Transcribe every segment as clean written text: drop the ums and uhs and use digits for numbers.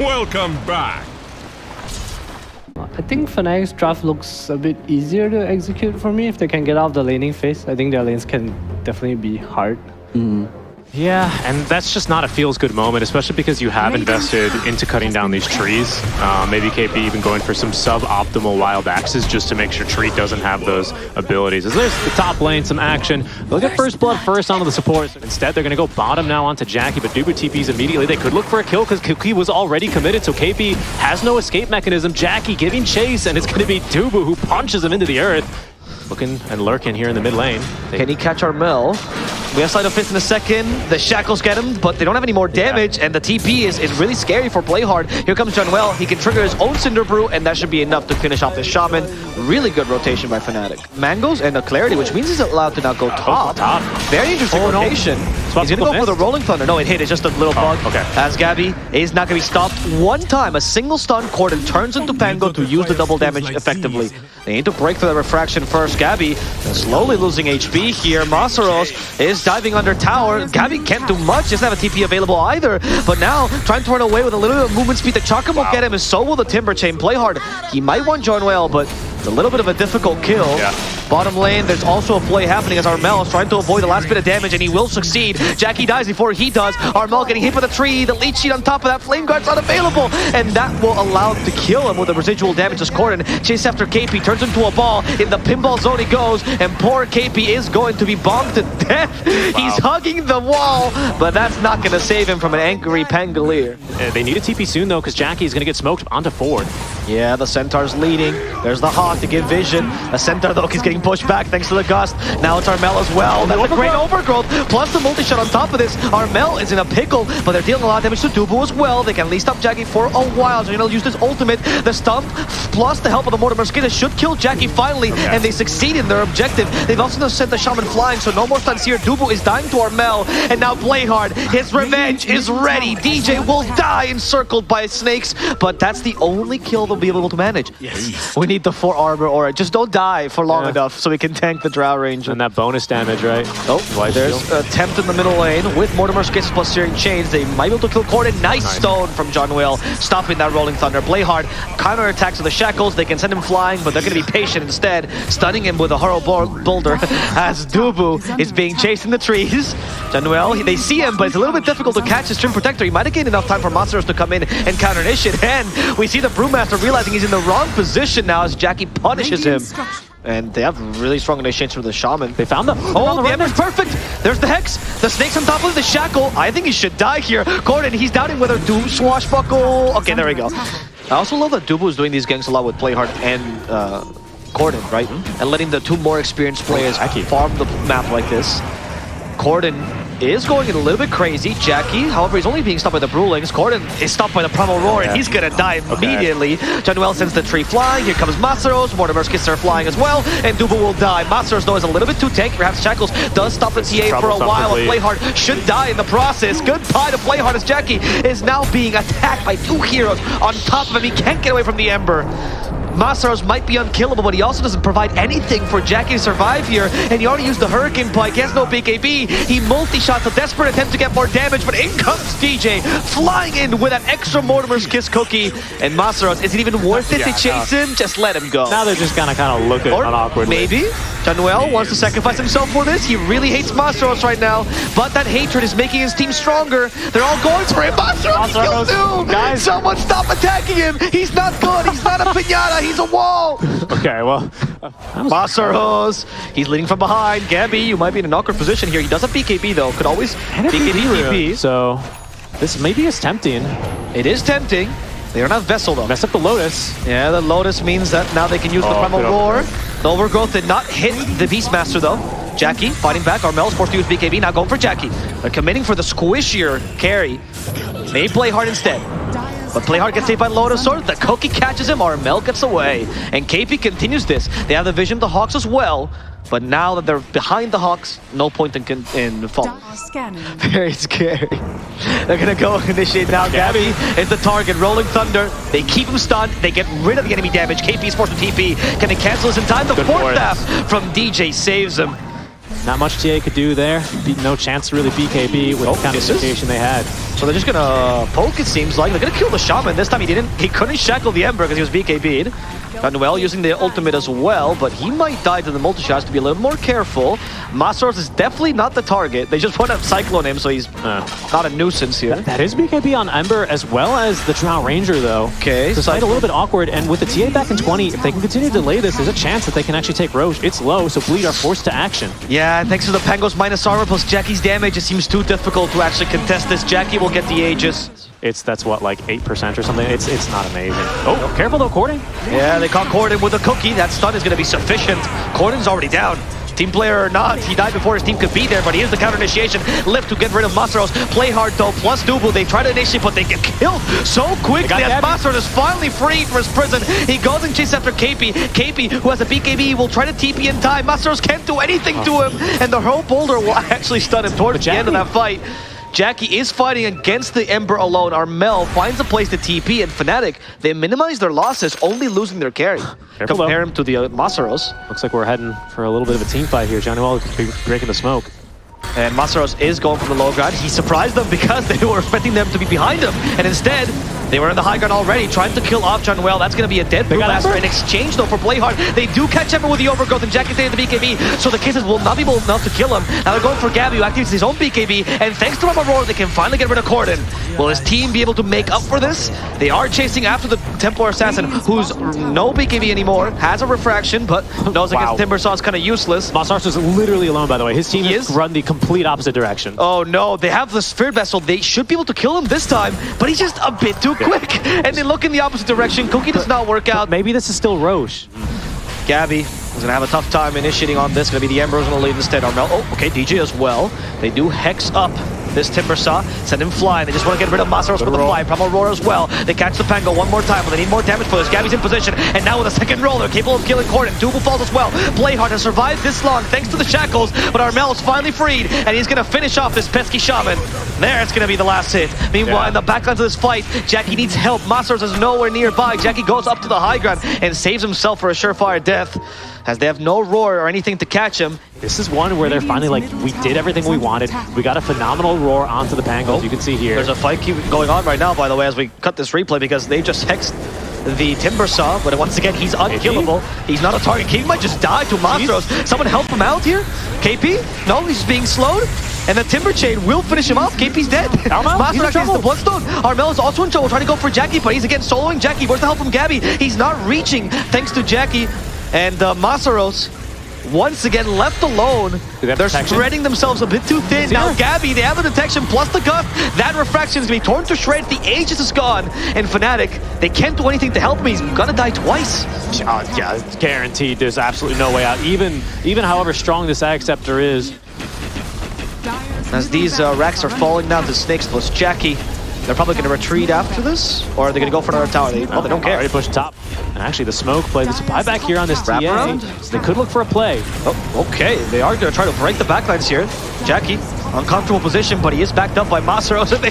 Welcome back. I think Fnatic's draft looks a bit easier to execute for me if they can get out of the laning phase. I think their lanes can definitely be hard. Yeah, and that's just not a feels-good moment, especially because you have invested into cutting down these trees. Maybe KP even going for some suboptimal wild axes just to make sure Tree doesn't have those abilities. As there's the top lane, some action. They'll get first blood first onto the supports. Instead, they're going to go bottom now onto Jackky, but Dubu TPs immediately. They could look for a kill because Kuki was already committed, so KP has no escape mechanism. Jackky giving chase, and it's going to be Dubu who punches him into the earth. Looking and lurking here in the mid lane. Can he catch Armel? We have sleight of fist in a second. The shackles get him, but they don't have any more damage, and the TP is really scary for Playhard. Here comes Junwell. He can trigger his own Cinder Brew, and that should be enough to finish off this Shaman. Really good rotation by Fnatic. Mangoes and the Clarity, which means he's allowed to now go top. Very interesting rotation. No. He's gonna go for the Rolling Thunder. No, it hit. It's just a little bug. Okay. As Gabbi is not gonna be stopped one time. A single stun, Corden turns into Pango to use the double damage effectively. They need to break through the refraction first. Gabbi slowly losing HP here. Masaros is diving under tower. Gabbi can't do much. Doesn't have a TP available either. But now trying to run away with a little bit of movement speed. The Chakram will get him, and so will the Timber Chain. Playhard. He might want Joinwell, but it's a little bit of a difficult kill. Yeah. Bottom lane, there's also a play happening as Armel is trying to avoid the last bit of damage, and he will succeed. Jackky dies before he does. Armel getting hit by the tree. The leech sheet on top of that. Flame Guard's not available, and that will allow him to kill him with the residual damage as Corden chase after KP, turns into a ball. In the pinball zone he goes, and poor KP is going to be bombed to death. Wow. He's hugging the wall, but that's not going to save him from an angry Pangolier. They need a TP soon, though, because Jackky is going to get smoked onto forward. Yeah, the Centaur's leading. There's the Hawk to give vision. The Centaur, though, is getting pushed back thanks to the Gust. Now it's Armel as well. That's a great overgrowth. Plus the multi-shot on top of this. Armel is in a pickle, but they're dealing a lot of damage to Dubu as well. They can at least stop Jackky for a while. So he'll use this ultimate. The stump, plus the help of the Mortimer Skin, should kill Jackky finally, and they succeed in their objective. They've also sent the Shaman flying, so no more stuns here. Dubu is dying to Armel, and now Playhard. His revenge is ready. DJ will die encircled by snakes, but that's the only kill they'll be able to manage. Yes. We need the 4 armor aura. Just don't die for long enough so we can tank the Drow Ranger. And that bonus damage, right? Oh, there's a attempt in the middle lane with Mortimer Skits plus Searing Chains. They might be able to kill Corden. Nice stone from John Will, stopping that Rolling Thunder. Playhard counter-attacks with the shackles. They can send him flying, but they're going to be patient instead, stunning him with a Horror Boulder as Dubu is being chased in the trees. Januel, they see him, but it's a little bit difficult to catch his Trim Protector. He might have gained enough time for Monsters to come in and counter-initiate, and we see the Brewmaster realizing he's in the wrong position now as Jackky punishes him. And they have really strong initiations for the Shaman. They found the the Ember's perfect! There's the Hex! The Snake's on top of the Shackle! I think he should die here. Corden, he's doubting whether to swashbuckle. Okay, there we go. I also love that Dubu is doing these ganks a lot with Playhard and Corden, right? And letting the 2 more experienced players farm the map like this. Corden is going a little bit crazy. Jackky, however, he's only being stopped by the Brewlings. Corden is stopped by the Primal Roar, and he's gonna die immediately. Januel sends the tree flying. Here comes Masaros. Mortimer's Kiss are flying as well, and Dubu will die. Masaros, though, is a little bit too tanky. Perhaps Shackles does stop the TA for a while, and Playhard should die in the process. Goodbye to Playhard as Jackky is now being attacked by 2 heroes on top of him. He can't get away from the Ember. Masaros might be unkillable, but he also doesn't provide anything for Jackky to survive here. And he already used the Hurricane Pike. He has no BKB. He multi-shots, a desperate attempt to get more damage, but in comes DJ, flying in with an extra Mortimer's Kiss cookie. And Masaros, is it even worth it to chase him? Just let him go. Now they're just gonna kind of look at it awkwardly. Maybe Januel wants to sacrifice himself for this. He really hates Masaros right now, but that hatred is making his team stronger. They're all going for him. Masaros kills him! Guys, someone stop attacking him! He's not good! He's not a pinata! He's a wall! Okay, well... Masaros! He's leading from behind. Gabbi, you might be in an awkward position here. He does have BKB though. Could always BKB TP. So, this maybe is tempting. It is tempting. They don't have Vessel though. Mess up the Lotus. Yeah, the Lotus means that now they can use the Primal Roar. The Overgrowth did not hit the Beastmaster though. Jackky fighting back. Armel's forced to use BKB. Now going for Jackky. They're committing for the squishier carry. They play hard instead. But Playhard gets saved by Lotus Sword. The Koki catches him. Armel gets away. And KP continues this. They have the vision of the Hawks as well. But now that they're behind the Hawks, no point in fall. Very scary. They're gonna go initiate now. Gabbi is the target. Rolling Thunder. They keep him stunned. They get rid of the enemy damage. KP is forced to TP. Can they cancel this in time? The fourth staff from DJ saves him. Not much TA could do there. No chance to really BKB with the kind of situation they had. So they're just gonna poke, it seems like. They're gonna kill the Shaman. This time he couldn't shackle the Ember because he was BKB'd. Manuel using the ultimate as well, but he might die to the multi-shots to be a little more careful. Masaros is definitely not the target. They just want to Cyclone him, so he's not a nuisance here. That is BKB on Ember as well as the Drow Ranger, though. Okay. So it's a little bit awkward, and with the TA back in 20, if they can continue to delay this, there's a chance that they can actually take Roche. It's low, so Bleed are forced to action. Yeah, and thanks to the Pango's minus armor plus Jacky's damage, it seems too difficult to actually contest this. Jackky will get the Aegis. That's what, like 8% or something? It's not amazing. Oh, careful though, Corden. Yeah, they caught Corden with a cookie. That stun is going to be sufficient. Corden's already down. Team player or not, he died before his team could be there, but here's the counter initiation. Lift to get rid of Masaros. Play hard though, plus Dubu. They try to initiate, but they get killed so quickly as Masaros is finally freed from his prison. He goes and chases after KP. KP, who has a BKB, will try to TP in time. Masaros can't do anything to him, and the whole boulder will actually stun him towards the end of that fight. Jackky is fighting against the Ember alone. Armel finds a place to TP, and Fnatic, they minimize their losses, only losing their carry. Compare him to the Masaros. Looks like we're heading for a little bit of a team fight here. Januel could be breaking the smoke. And Masaros is going for the low ground. He surprised them because they were expecting them to be behind him. And instead, they were in the high ground already, trying to kill off Januel. That's going to be a dead Brewmaster. In exchange, though, for play hard, they do catch Ember with the overgrowth, and Jack's staying in the BKB, so the Kisses will not be able enough to kill him. Now they're going for Gabbi, who activates his own BKB, and thanks to Aurora, they can finally get rid of Corden. Will his team be able to make up for this? They are chasing after the Templar Assassin, who's no BKB anymore, has a refraction, but knows against Timbersaw is kind of useless. Masaros is literally alone, by the way. His team has run the complete opposite direction. Oh no, they have the Spirit Vessel. They should be able to kill him this time, but he's just a bit too quick. And they look in the opposite direction. Cookie does not work out. Maybe this is still Roche. Gabbi is going to have a tough time initiating on this. Going to be the Embers going to lead instead. Armel, oh, okay, DJ as well. They do Hex up this Timbersaw, send him flying. They just want to get rid of Masaros with the fly. From Aurora as well. They catch the Pango one more time, but they need more damage for this. Gabby's in position, and now with a second roll, they're capable of killing Corden. Dougal falls as well. Playhard has survived this long thanks to the shackles, but Armel is finally freed, and he's going to finish off this pesky Shaman. There, it's going to be the last hit. Meanwhile, in the backlines of this fight, Jackky needs help. Masaros is nowhere nearby. Jackky goes up to the high ground and saves himself for a surefire death, as they have no roar or anything to catch him. This is one where they're finally like, we did everything we wanted. We got a phenomenal roar onto the Pango, as you can see here. There's a fight going on right now, by the way, as we cut this replay, because they just hexed the Timbersaw, but once again, he's unkillable. He's not a target. He might just die to Masaros. Someone help him out here? KP? No, he's being slowed. And the Timber Chain will finish him off. KP's dead. Masaros gets the Bloodstone. Armel is also in trouble, trying to go for Jackky, but he's again soloing Jackky. Where's the help from Gabbi? He's not reaching, thanks to Jackky. And Masaros, once again left alone. They're spreading themselves a bit too thin. Now Gabbi, they have the detection plus the gust. That refraction is going to be torn to shreds. The Aegis is gone. And Fnatic, they can't do anything to help him. He's going to die twice. Yeah, it's guaranteed. There's absolutely no way out. Even however strong this Ag Scepter is. As these racks are falling down to Snakes plus Jackky, they're probably going to retreat after this, or are they going to go for another tower? They don't care. Already pushed top. And actually, the smoke play. There's a buyback here on this TA, so they could look for a play. Oh, okay. They are going to try to break the backlines here. Jackky, uncomfortable position, but he is backed up by Masaros. And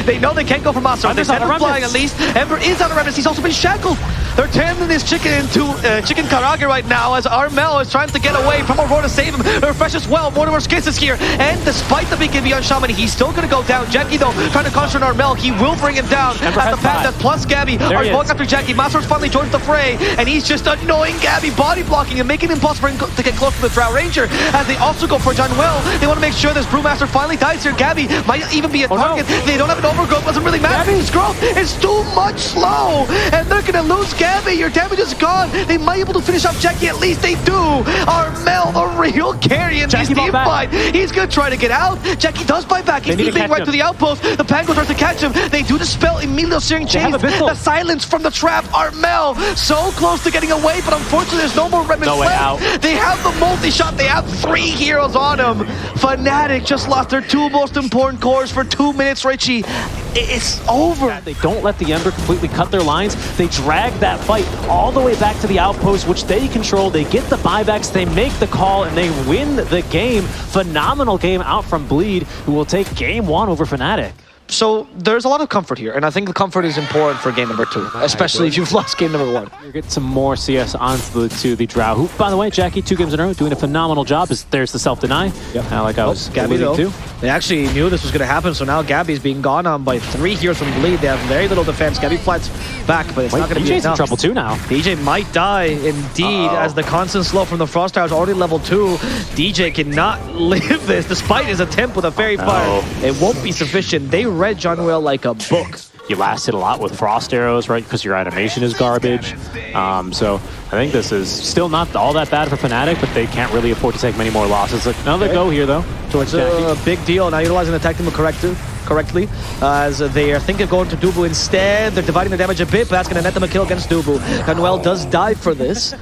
they know they can't go for Masaros. They send him flying at least. Ember is on the remnants. He's also been shackled. They're turning this chicken into chicken karage right now, as Armel is trying to get away from Aurora to save him. Refresh as well. Mortimer's Kiss is here. And despite the BKB on Shaman, he's still going to go down. Jackky, though, trying to concentrate on Armel. He will bring him down. Ember as the Pandas plus Gabbi are going after Jackky. Masaros finally joins the fray, and he's just annoying Gabbi, body blocking and making it impossible to get close to the Drow Ranger. As they also go for Januel, they want to make sure this Brewmaster finally dies here. Gabbi might even be a target. No. They don't have an overgrowth. Doesn't really matter. His growth is too much slow, and they're going to lose Gabbi. Your damage is gone. They might be able to finish off Jackky. At least they do. Armel, the real carry in this team fight. He's going to try to get out. Jackky does bite back. He's leaping right to the outpost. The Pango tries to catch him. They do dispel immediately Searing Chains. The silence from the trap. Armel so close to getting away, but unfortunately there's no more remnants left. They have the multi-shot. They have 3 heroes on him. Fnatic just lost their 2 most important cores for 2 minutes, Richie. It's over. They don't let the Ember completely cut their lines. They drag that fight all the way back to the outpost, which they control. They get the buybacks, they make the call, and they win the game. Phenomenal game out from Bleed, who will take game 1 over Fnatic. So there's a lot of comfort here, and I think the comfort is important for game number 2, especially if you've lost game number 1. You get some more CS onto the Drow, who, by the way, Jackky, 2 games in a row, doing a phenomenal job. There's the self-deny, like I was Gabbi alluding to. They actually knew this was going to happen, so now Gabbi's being gone on by 3 heroes from the lead. They have very little defense. Gabbi flats back, but it's not going to be DJ's enough. in trouble too now. DJ might die indeed, as the constant slow from the Frost Tower is already level 2. DJ cannot live this despite his attempt with a Fairy Fire. It won't be sufficient. They read John Will like a book. You lasted a lot with Frost Arrows, right? Because your animation is garbage. So I think this is still not all that bad for Fnatic, but they can't really afford to take many more losses. Another go here, though, towards Jackky. A big deal. Now utilizing the tag team correctly, as they are thinking of going to Dubu instead. They're dividing the damage a bit, but that's going to net them a kill against Dubu. Manuel does die for this.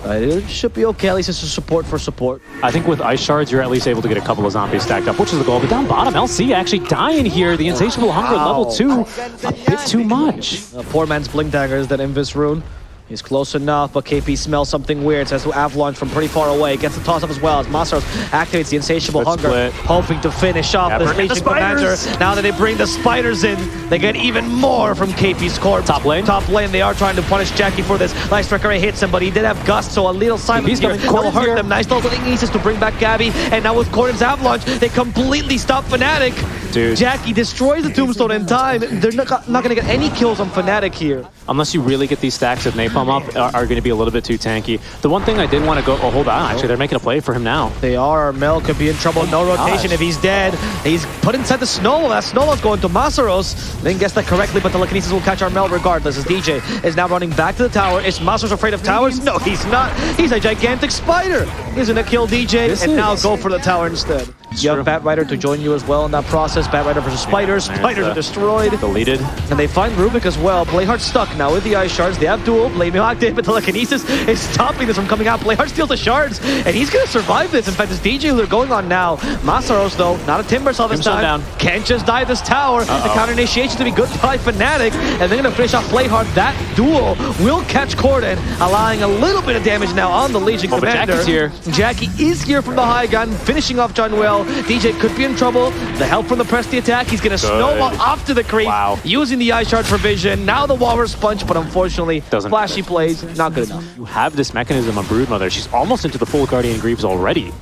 It should be okay, at least it's a support for support. I think with Ice Shards, you're at least able to get a couple of zombies stacked up, which is the goal. But down bottom, LC actually dying here. The Insatiable Hunger level 2, a bit too much. Poor man's Blink Daggers, that Invis rune. He's close enough, but KP smells something weird. Says to Avalanche from pretty far away. Gets the toss-up as well as Masaros activates the Insatiable Hunger, hoping to finish off this Legion Commander. Now that they bring the spiders in, they get even more from KP's corpse. Top lane, they are trying to punish Jackky for this. Lightstrike array hits him, but he did have Gust, so a little silence here will hurt them. Nice little Aces to bring back Gabbi, and now with Corden's Avalanche, they completely stop Fnatic. Dude. Jackky destroys the Tombstone in time. They're not going to get any kills on Fnatic here. Unless you really get these stacks of Napalm up, are going to be a little bit too tanky. The one thing I did want to go... Oh, hold on. Actually, they're making a play for him now. They are. Mel could be in trouble. No rotation if he's dead. He's put inside the Snowball. That Snowball's going to Masaros. Didn't guess that correctly, but telekinesis will catch our Mel regardless, as DJ is now running back to the tower. Is Masaros afraid of towers? No, he's not. He's a gigantic spider. He's going to kill DJ and now go for the tower instead. You have Batrider to join you as well in that process. Batrider versus Spiders. Spiders are destroyed. Deleted. And they find Rubik as well. Playhard stuck now with the Ice Shards. They have duel. Blaming active, but telekinesis is stopping this from coming out. Playhard steals the shards, and he's going to survive this. In fact, it's DJ who they're going on now. Masaros, though, not a Timbersaw this time. Down. Can't just dive this tower. The counter initiation to be good by Fnatic, and they're going to finish off Playhard. That duel will catch Corden, allowing a little bit of damage now on the Legion Commander. But Jacky's here. Jackky is here from the high gun, finishing off John Will. DJ could be in trouble. The help from the press the attack. He's going to snowball off to the creep, using the Ice Shard for vision. Now the Walrus Punch, but unfortunately, flashy plays, not good enough. You have this mechanism on Broodmother. She's almost into the full Guardian Greaves already.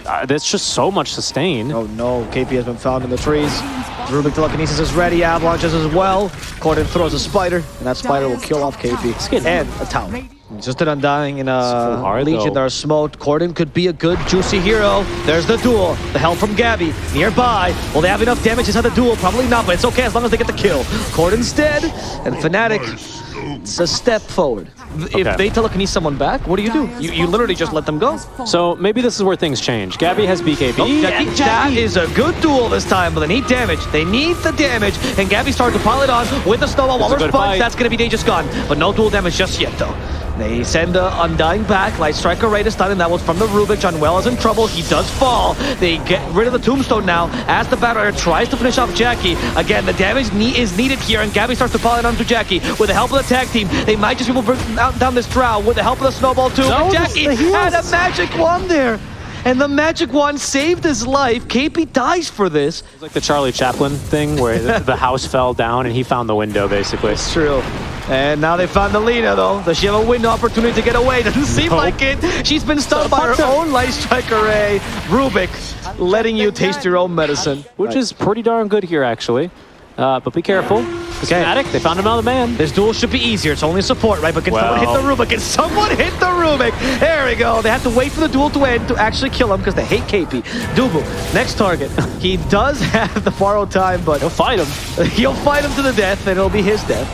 That's just so much sustain. Oh no, KP has been found in the trees. Rubik telekinesis is ready, Avalanches as well. Corden throws a spider, and that spider will kill off KP. And a tower. Just an Undying in a Legion that are smoked. Corden could be a good, juicy hero. There's the duel. The help from Gabbi. Nearby. Will they have enough damage inside the duel? Probably not, but it's okay as long as they get the kill. Corden's dead, and Fnatic, it's a step forward. If they telekinesis someone back, what do? You literally just let them go. So maybe this is where things change. Gabbi has BKB. That is a good duel this time, but they need damage. They need the damage, and Gabbi started to pile it on with the Snowball. Walrus Punch, that's going to be Dangerous Gun, but no duel damage just yet, though. They send the Undying back. Lightstrike array to stun, and that was from the Rubik. John Well is in trouble. He does fall. They get rid of the Tombstone now as the Batrider tries to finish off Jackky. Again, the damage is needed here, and Gabbi starts to pile it onto Jackky. With the help of the tag team, they might just be able to bring down this Drow with the help of the Snowball too. But Jackky had a magic wand there. And the magic wand saved his life. KP dies for this. It's like the Charlie Chaplin thing where the house fell down and he found the window, basically. It's true. And now they found the Lina, though. Does she have a window opportunity to get away? Doesn't seem like it. She's been stunned by her own Lightstrike array. Rubik, letting you taste your own medicine. Which is pretty darn good here, actually. But be careful. Fnatic, they found him out of the man. This duel should be easier. It's only support, right? But can someone hit the Rubik? Can someone hit the Rubik? There we go. They have to wait for the duel to end to actually kill him because they hate KP. Dubu, next target. He does have the borrowed time, but he'll fight him. He'll fight him to the death, and it'll be his death.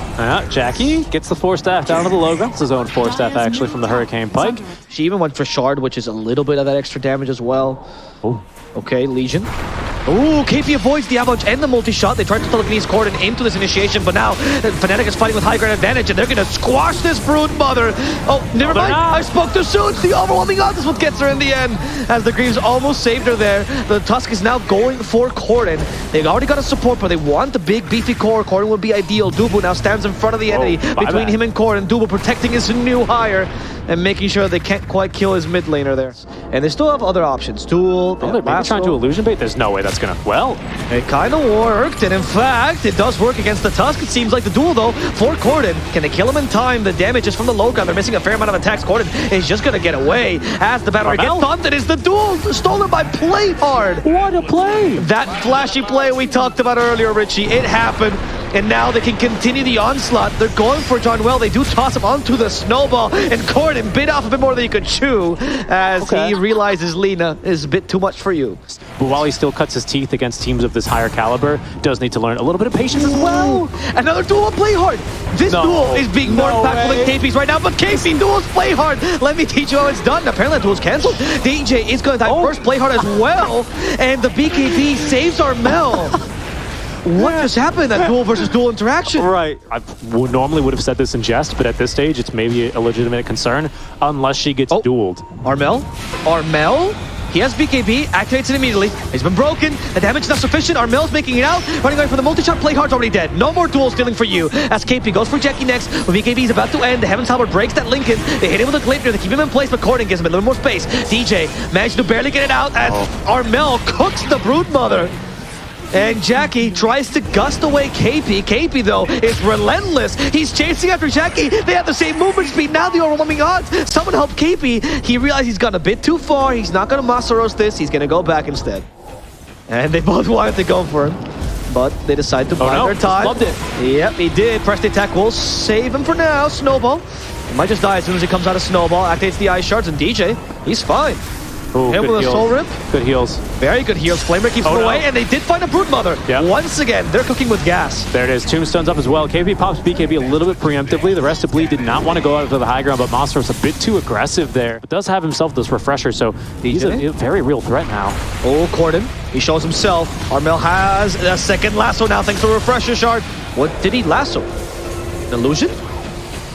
Jackky gets the 4-staff down to the low ground. It's his own 4-staff, actually, from the Hurricane Pike. She even went for Shard, which is a little bit of that extra damage as well. Ooh. Okay, Legion. Ooh, KP avoids the Avalanche and the multi-shot. They tried to telekinesis Corden into this initiation, but now Fnatic is fighting with high ground advantage, and they're going to squash this Broodmother. Oh, never mind. I spoke too soon. The overwhelming odds is what gets her in the end, as the Greaves almost saved her there. The Tusk is now going for Corden. They've already got a support, but they want the big, beefy core. Corden would be ideal. Dubu now stands in front of the enemy between him and Corden. Dubu protecting his new hire. and making sure they can't quite kill his mid laner there. And they still have other options. Duel, they're maybe trying to illusion bait. There's no way that's gonna. Well, it kind of worked, and in fact, it does work against the Tusk. It seems like the duel though for Corden. Can they kill him in time? The damage is from the low ground. They're missing a fair amount of attacks. Corden is just gonna get away as the battery gets thumped. It is the duel stolen by Playhard. What a play! That flashy play we talked about earlier, Richie. It happened. And now they can continue the onslaught. They're going for John Well. They do toss him onto the snowball. And Corden bit off a bit more than he could chew as he realizes Lina is a bit too much for you. But while he still cuts his teeth against teams of this higher caliber, does need to learn a little bit of patience as well. Another duel on Playhard. This duel is being more impactful than KP's right now. But KP duels Playhard. Let me teach you how it's done. Apparently that duel's cancelled. DJ is going to die first. Playhard as well. And the BKB saves Armel. What just happened, that duel versus duel interaction? Right. I normally would have said this in jest, but at this stage, it's maybe a legitimate concern, unless she gets dueled. Armel? He has BKB, activates it immediately. He's been broken, the damage is not sufficient. Armel's making it out, running away from the multi-shot. Playhard's already dead. No more duel stealing for you. As KP goes for Jackky next, when BKB is about to end, the Heaven's Halberd breaks that Lincoln. They hit him with a Gleipnir, they keep him in place, but Corden gives him a little more space. DJ managed to barely get it out as Armel cooks the Broodmother. And Jackky tries to gust away KP. KP, though, is relentless. He's chasing after Jackky. They have the same movement speed. Now the overwhelming odds. Someone help KP. He realized he's gone a bit too far. He's not going to Masaros this. He's going to go back instead. And they both wanted to go for him. But they decide to buy their time. Loved it. Yep, he did. Press the attack will save him for now. Snowball. He might just die as soon as he comes out of Snowball. Activates the Ice Shards. And DJ, he's fine. Ooh, him with a Soul Rip. Good heals. Very good heals. Flamer keeps him away, and they did find a Broodmother. Once again, they're cooking with gas. There it is. Tombstone's up as well. KP pops BKB a little bit preemptively. The rest of Bleed did not want to go out to the high ground, but Monster's a bit too aggressive there. But does have himself this refresher, so he's a very real threat now. Oh, Corden. He shows himself. Armel has a second lasso now thanks to Refresher Shard. What did he lasso? An illusion?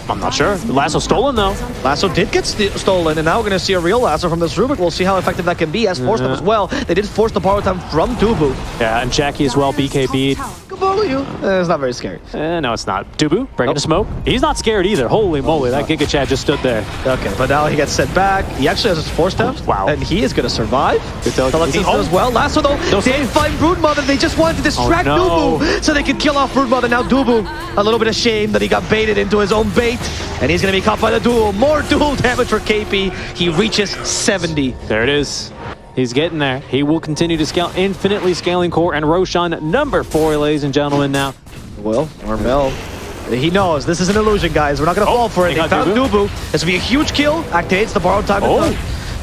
I'm not sure. The lasso stolen, though. Lasso did get stolen, and now we're going to see a real lasso from this Rubik. We'll see how effective that can be as forced up as well. They did force the borrow time from Dubu. Yeah, and Jackky as well, BKB'd. It's not very scary. No, it's not. Dubu, breaking the smoke. He's not scared either. Holy moly, that Giga Chad just stood there. Okay, but now he gets sent back. He actually has his 4 steps. Wow. And he is going to survive. Good as well. Lasso, though, they didn't find Broodmother. They just wanted to distract Dubu so they could kill off Broodmother. Now Dubu, a little bit of shame that he got baited into his own bait. And he's going to be caught by the duel. More duel damage for KP. He reaches 70. There it is. He's getting there. He will continue to scale, infinitely scaling core, and Roshan number 4, ladies and gentlemen, now. Well, Armel, he knows this is an illusion, guys. We're not going to fall for it. They found Dubu. This will be a huge kill. Activates the borrowed time.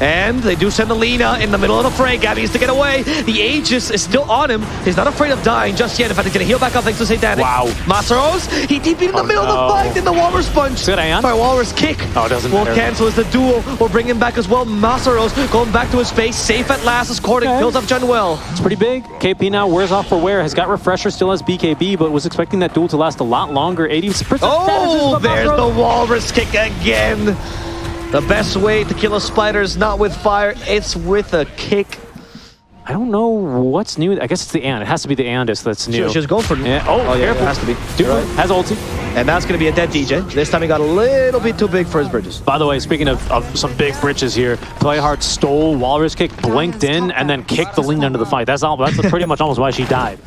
And they do send the Lina in the middle of the fray. Gabbi needs to get away. The Aegis is still on him. He's not afraid of dying just yet. In fact, he's going to heal back up thanks to Satanic. Wow. Masaros, he DP'd in the middle of the fight in the Walrus Punch. Sorry, Walrus Kick. Oh, it doesn't matter. Will cancel as the duel. We'll bring him back as well. Masaros going back to his space. Safe at last as Corden kills off Januel. It's pretty big. KP now wears off for wear. Has got Refresher, still has BKB, but was expecting that duel to last a lot longer. 80%. Oh, there's the Walrus Kick again. The best way to kill a spider is not with fire, it's with a kick. I don't know what's new. I guess it's the And. It has to be the Andis that's new. She's going for it. Yeah. Oh, yeah, careful. it has to be. Dude has ulti. And that's going to be a dead DJ. This time he got a little bit too big for his bridges. By the way, speaking of some big bridges here, Playhard stole Walrus Kick, blinked in, and then kicked the Lina into the fight. That's pretty much almost why she died.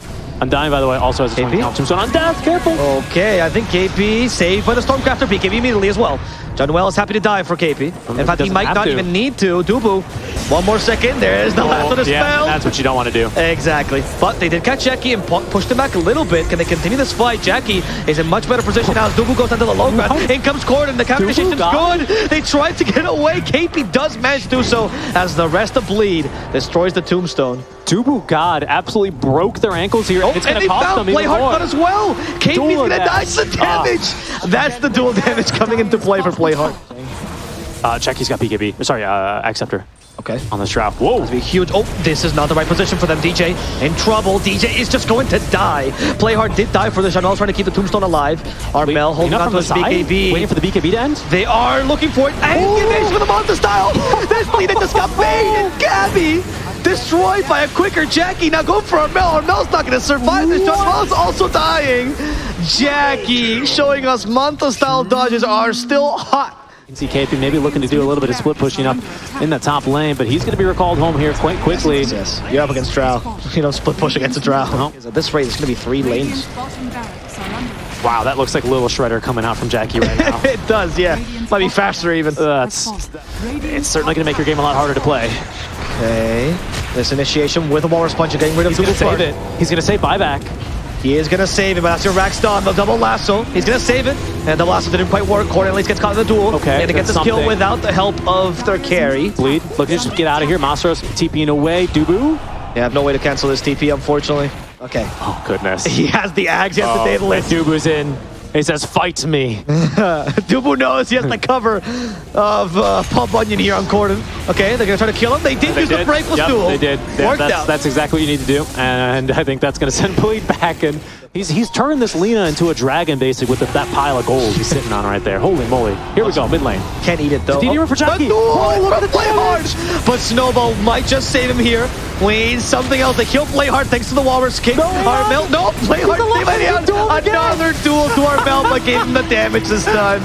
Undying, by the way, also has a 20 count tombstone on death. Careful. Okay, I think KP saved by the Stormcrafter. BKB immediately as well. Januel is happy to die for KP. In fact, he might not even need to. Dubu, 1 more second. There's the last of the spell. That's what you don't want to do. Exactly. But they did catch Jackky and pushed him back a little bit. Can they continue this fight? Jackky is in much better position now as Dubu goes onto the low ground. In comes Corden. The combination's good. They tried to get away. KP does manage to do so as the rest of Bleed destroys the tombstone. Dubu God absolutely broke their ankles here. It's going to cost them even more. Playhard as well. KP's going to die. The damage. That's the dual damage coming into play for Playhard. Jacky's got BKB. Sorry, Acceptor. Okay. On this trap. Whoa. This be huge. Oh, this is not the right position for them. DJ in trouble. DJ is just going to die. Playhard did die for this. Januel's trying to keep the tombstone alive. Armel holding on to his BKB. Waiting for the BKB to end. They are looking for it. And engaged with the monster style. This Lina just got baited. Gabbi destroyed by a quicker Jackky. Now go for Armel. Armel's not going to survive this. Januel's also dying. Jackky showing us Manta style dodges are still hot See KP maybe looking to do a little bit of split pushing up in the top lane, but he's going to be recalled home here quite quickly. Yes, you're up against Drow. You don't split push against a Drow. At this rate, it's going to be 3 lanes. Wow, that looks like a little shredder coming out from Jackky right now. It does, yeah. Might be faster even. It's certainly going to make your game a lot harder to play. Okay. This initiation with a Walrus Punch, getting rid of He's going to save it. He's going to save buyback. He is going to save it, but that's your Rax on the double lasso. He's going to save it, and the lasso didn't quite work. Corrin at least gets caught in the duel. Okay, and to get this kill without the help of their carry. Bleed. Look, just get out of here. Masros TPing away. Dubu. Yeah, I have no way to cancel this TP, unfortunately. Okay. Oh, goodness. He has the Ags, he has the Daedalus. Dubu's in. He says, fight me. Dubu knows he has the cover of Pump Onion here on Corrin. Okay, they're going to try to kill him. They did use the Breakless duel. They did. Worked out. That's exactly what you need to do. And I think that's going to send Bleed back. And he's turned this Lina into a dragon, basically, with that pile of gold he's sitting on right there. Holy moly. Here we go, mid lane. Can't eat it, though. DD for Jackky. Oh, look at the play hard. But Snowball might just save him here. We need something else. They kill Playhard thanks to the Walrus King. Armel, no, Playhard saved by another duel to Armel, but gave him the damage this time.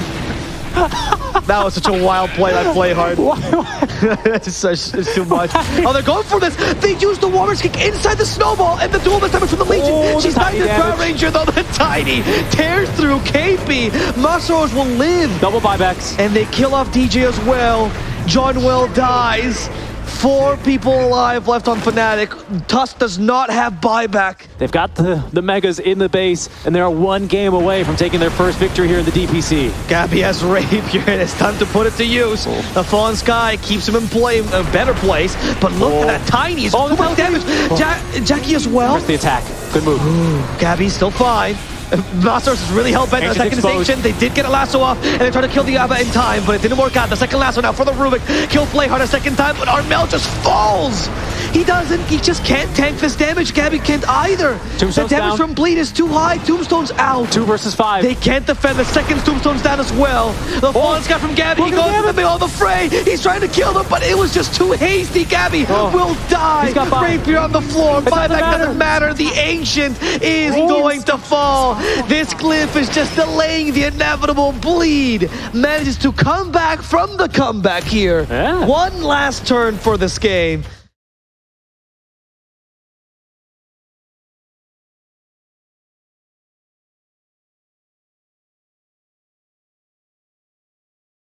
That was such a wild play, that Playhard. It's too much. Oh, they're going for this. They used the Walrus Kick inside the Snowball, and the duel this time is from the Legion. Oh, She's not the Drow Ranger, though. The Tiny tears through KP. Masaros will live. Double buybacks. And they kill off DJ as well. John Will dies. 4 people alive left on Fnatic. Tusk does not have buyback. They've got the Megas in the base, and they're 1 game away from taking their first victory here in the DPC. Gabbi has Rapier, and it's time to put it to use. The Fallen Sky keeps him in a better place, but look at that Tiny. He's too much damage. Jackky as well. Where's the attack? Good move. Gabby's still fine. Masaros is really hell-bent on attacking this Ancient. They did get a lasso off, and they tried to kill the Ava in time, but it didn't work out. The second lasso now for the Rubik. Kill Playhard a second time, but Armel just falls. He just can't tank this damage. Gabbi can't either. The damage from Bleed is too high. Tombstone's out. 2 versus 5. They can't defend. The second Tombstone's down as well. The Fallen Sky from Gabbi. He goes in the middle of the fray. He's trying to kill them, but it was just too hasty. Gabbi will die. Rapier on the floor. Buyback doesn't matter. The Ancient is going to fall. This Glyph is just delaying the inevitable. Bleed manages to come back from the comeback here. Yeah. 1 last turn for this game.